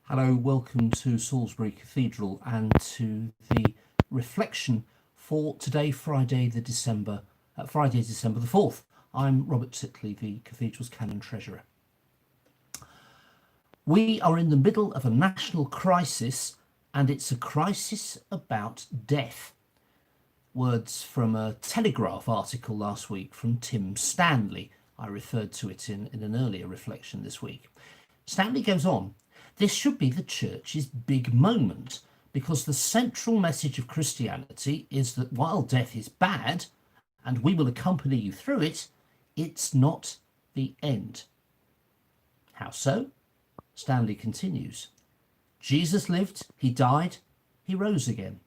Hello, welcome to Salisbury Cathedral and to the reflection for today, Friday, December the 4th. I'm Robert Titely, the Cathedral's Canon Treasurer. We are in the middle of a national crisis, and it's a crisis about death. Words from a Telegraph article last week from Tim Stanley. I referred to it in an earlier reflection this week. Stanley goes on, this should be the church's big moment, because the central message of Christianity is that while death is bad, and we will accompany you through it, it's not the end. How so? Stanley continues. Jesus lived, he died, he rose again.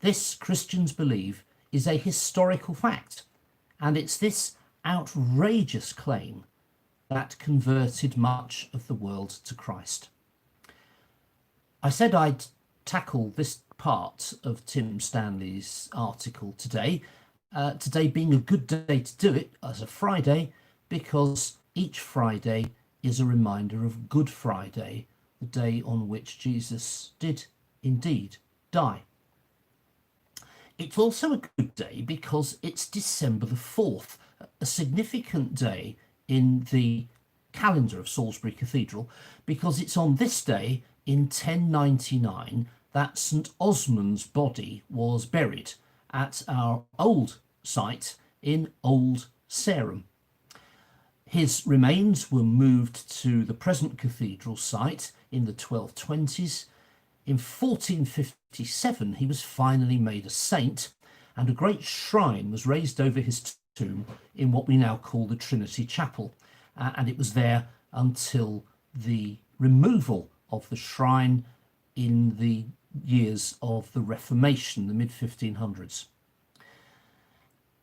This, Christians believe, is a historical fact, and it's this outrageous claim that converted much of the world to Christ. I said I'd tackle this part of Tim Stanley's article today, today being a good day to do it as a Friday, because each Friday is a reminder of Good Friday, the day on which Jesus did indeed die. It's also a good day because it's December the 4th, a significant day in the calendar of Salisbury Cathedral, because it's on this day in 1099 that St Osmund's body was buried at our old site in Old Sarum. His remains were moved to the present cathedral site in the 1220s. In 1457 he was finally made a saint, and a great shrine was raised over his tomb in what we now call the Trinity Chapel, and it was there until the removal of the shrine in the years of the Reformation, the mid-1500s.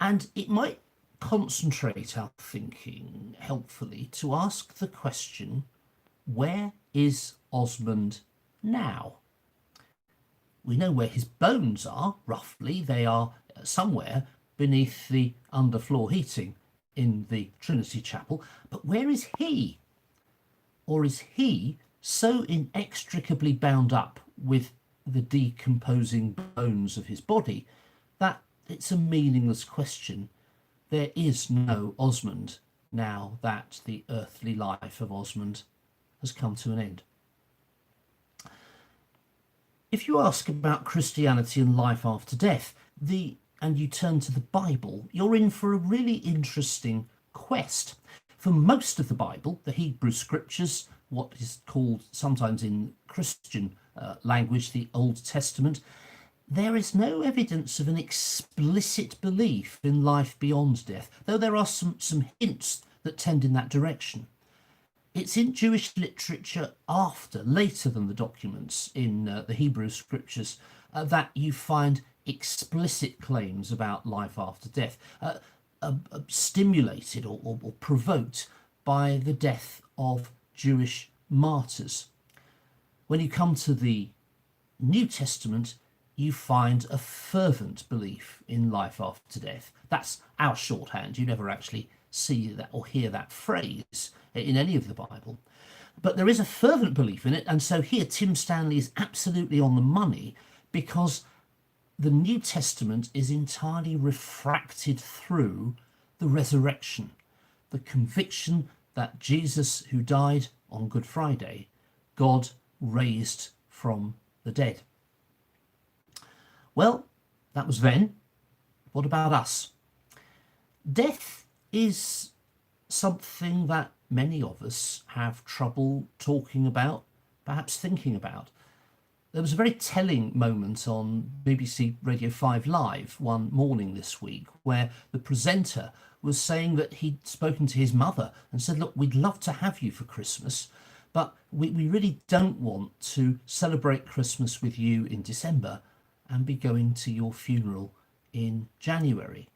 And it might concentrate our thinking helpfully to ask the question, where is Osmund now? We know where his bones are, roughly. They are somewhere beneath the underfloor heating in the Trinity Chapel. But where is he? Or is he so inextricably bound up with the decomposing bones of his body that it's a meaningless question? There is no Osmund now that the earthly life of Osmund has come to an end. If you ask about Christianity and life after death, and you turn to the Bible, you're in for a really interesting quest. For most of the Bible, the Hebrew scriptures, what is called sometimes in Christian language the Old Testament, there is no evidence of an explicit belief in life beyond death, though there are some hints that tend in that direction. It's in Jewish literature later than the documents in the Hebrew scriptures, that you find explicit claims about life after death, stimulated or provoked by the death of Jewish martyrs. When you come to the New Testament, you find a fervent belief in life after death. That's our shorthand. You never actually see that or hear that phrase in any of the Bible. But there is a fervent belief in it, and so here Tim Stanley is absolutely on the money, because the New Testament is entirely refracted through the resurrection, the conviction that Jesus, who died on Good Friday, God raised from the dead. Well, that was then. What about us? Death is something that many of us have trouble talking about, perhaps thinking about. There was a very telling moment on BBC Radio 5 Live one morning this week where the presenter was saying that he'd spoken to his mother and said, look, we'd love to have you for Christmas, but we really don't want to celebrate Christmas with you in December and be going to your funeral in January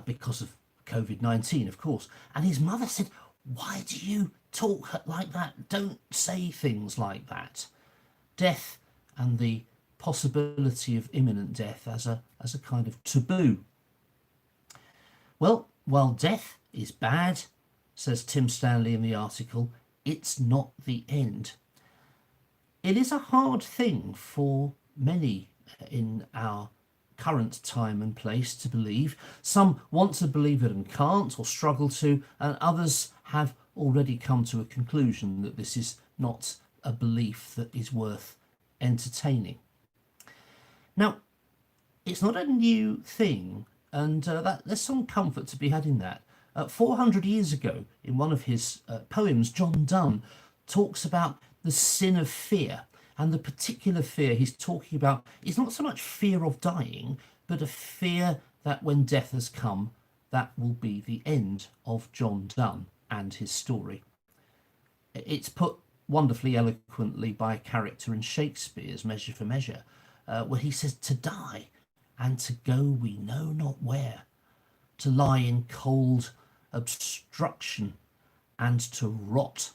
because of COVID-19, of course. And his mother said, why do you talk like that? Don't say things like that. Death and the possibility of imminent death as a kind of taboo. Well, while death is bad, says Tim Stanley in the article, it's not the end. It is a hard thing for many in our current time and place to believe. Some want to believe it and can't, or struggle to, and others have already come to a conclusion that this is not a belief that is worth entertaining. Now, it's not a new thing, and there's some comfort to be had in that. 400 years ago, in one of his poems, John Donne talks about the sin of fear. And the particular fear he's talking about is not so much fear of dying, but a fear that when death has come, that will be the end of John Donne and his story. It's put wonderfully eloquently by a character in Shakespeare's Measure for Measure, where he says, to die and to go we know not where, to lie in cold obstruction and to rot.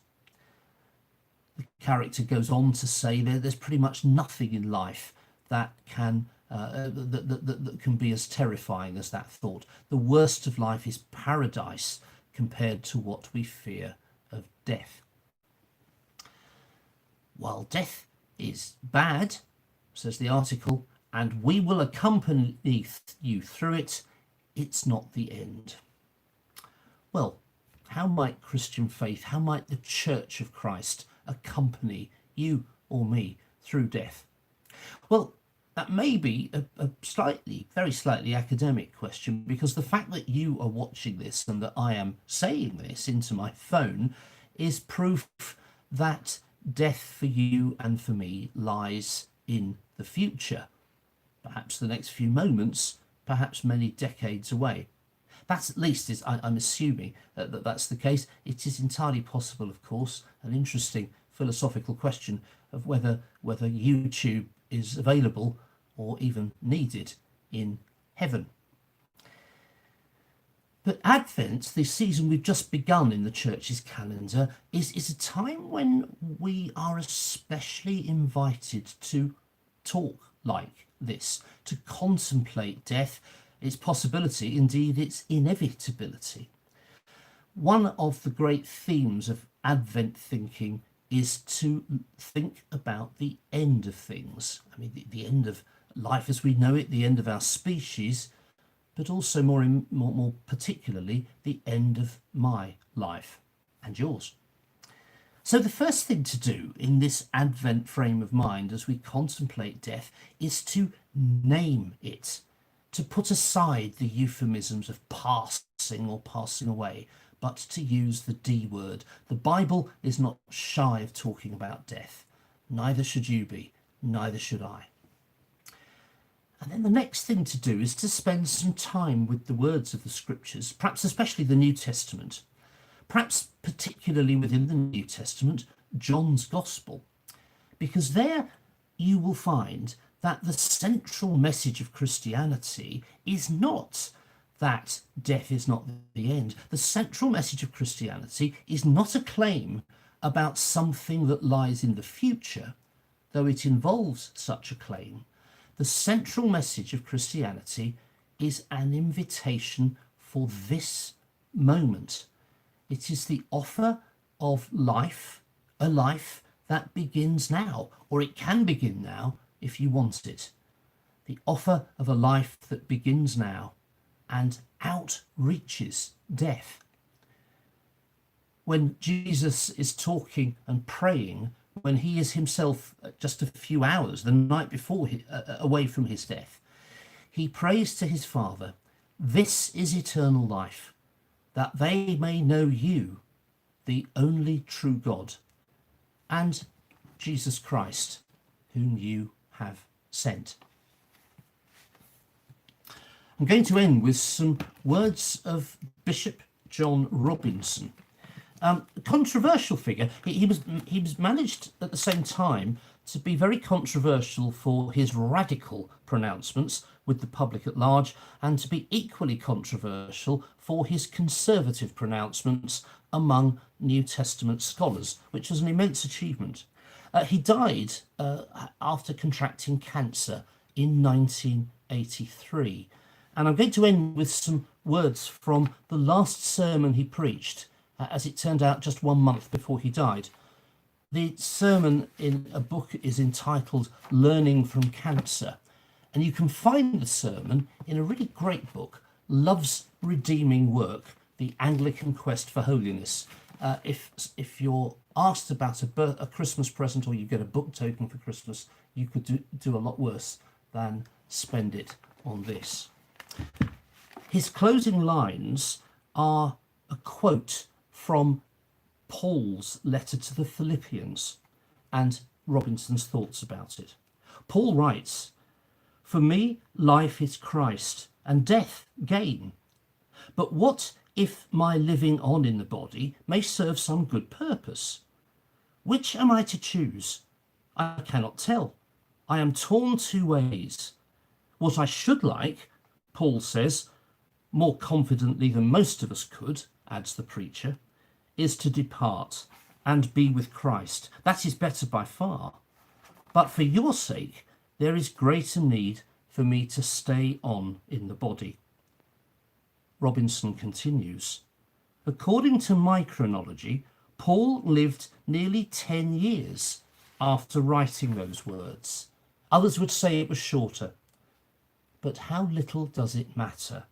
The character goes on to say there's pretty much nothing in life that can that can be as terrifying as that thought. The worst of life is paradise compared to what we fear of death. While death is bad, says the article, and we will accompany you through it, it's not the end. Well, how might Christian faith, how might the Church of Christ accompany you or me through death? Well, that may be a very slightly academic question, because the fact that you are watching this and that I am saying this into my phone is proof that death for you and for me lies in the future, perhaps the next few moments, perhaps many decades away. That's at least, I'm assuming that that's the case. It is entirely possible, of course, an interesting philosophical question of whether YouTube is available or even needed in heaven. But Advent, the season we've just begun in the church's calendar, is a time when we are especially invited to talk like this, to contemplate death, its possibility, indeed its inevitability. One of the great themes of Advent thinking is to think about the end of things. I mean, the end of life as we know it, the end of our species, but also more particularly, the end of my life and yours. So the first thing to do in this Advent frame of mind as we contemplate death is to name it, to put aside the euphemisms of passing or passing away, but to use the D word. The Bible is not shy of talking about death. Neither should you be, neither should I. And then the next thing to do is to spend some time with the words of the scriptures, perhaps especially the New Testament, perhaps particularly within the New Testament, John's Gospel, because there you will find that the central message of Christianity is not that death is not the end. The central message of Christianity is not a claim about something that lies in the future, though it involves such a claim. The central message of Christianity is an invitation for this moment. It is the offer of life, a life that begins now, or it can begin now if you want it. The offer of a life that begins now and outreaches death. When Jesus is talking and praying, when he is himself just a few hours, the night before, away from his death, he prays to his Father, "This is eternal life, that they may know you, the only true God, and Jesus Christ, whom you have sent." I'm going to end with some words of Bishop John Robinson. A controversial figure. He was managed at the same time to be very controversial for his radical pronouncements with the public at large, and to be equally controversial for his conservative pronouncements among New Testament scholars, which was an immense achievement. He died after contracting cancer in 1983. And I'm going to end with some words from the last sermon he preached, as it turned out just 1 month before he died. The sermon in a book is entitled Learning from Cancer, and you can find the sermon in a really great book, Love's Redeeming Work, The Anglican Quest for Holiness. If you're asked about a Christmas present, or you get a book token for Christmas, you could do a lot worse than spend it on this. His closing lines are a quote from Paul's letter to the Philippians and Robinson's thoughts about it. Paul writes, "For me, life is Christ and death gain. But what if my living on in the body may serve some good purpose? Which am I to choose? I cannot tell. I am torn two ways. What I should like," Paul says, more confidently than most of us could, adds the preacher, "is to depart and be with Christ. That is better by far. But for your sake, there is greater need for me to stay on in the body." Robinson continues, "According to my chronology, Paul lived nearly 10 years after writing those words. Others would say it was shorter. But how little does it matter?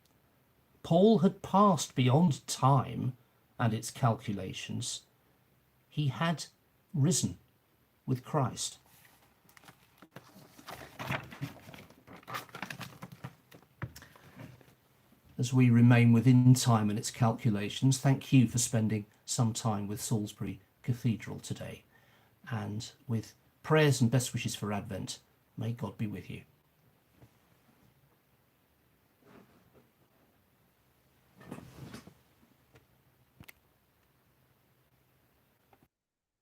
Paul had passed beyond time and its calculations. He had risen with Christ. As we remain within time and its calculations, thank you for spending some time with Salisbury Cathedral today. And with prayers and best wishes for Advent, may God be with you.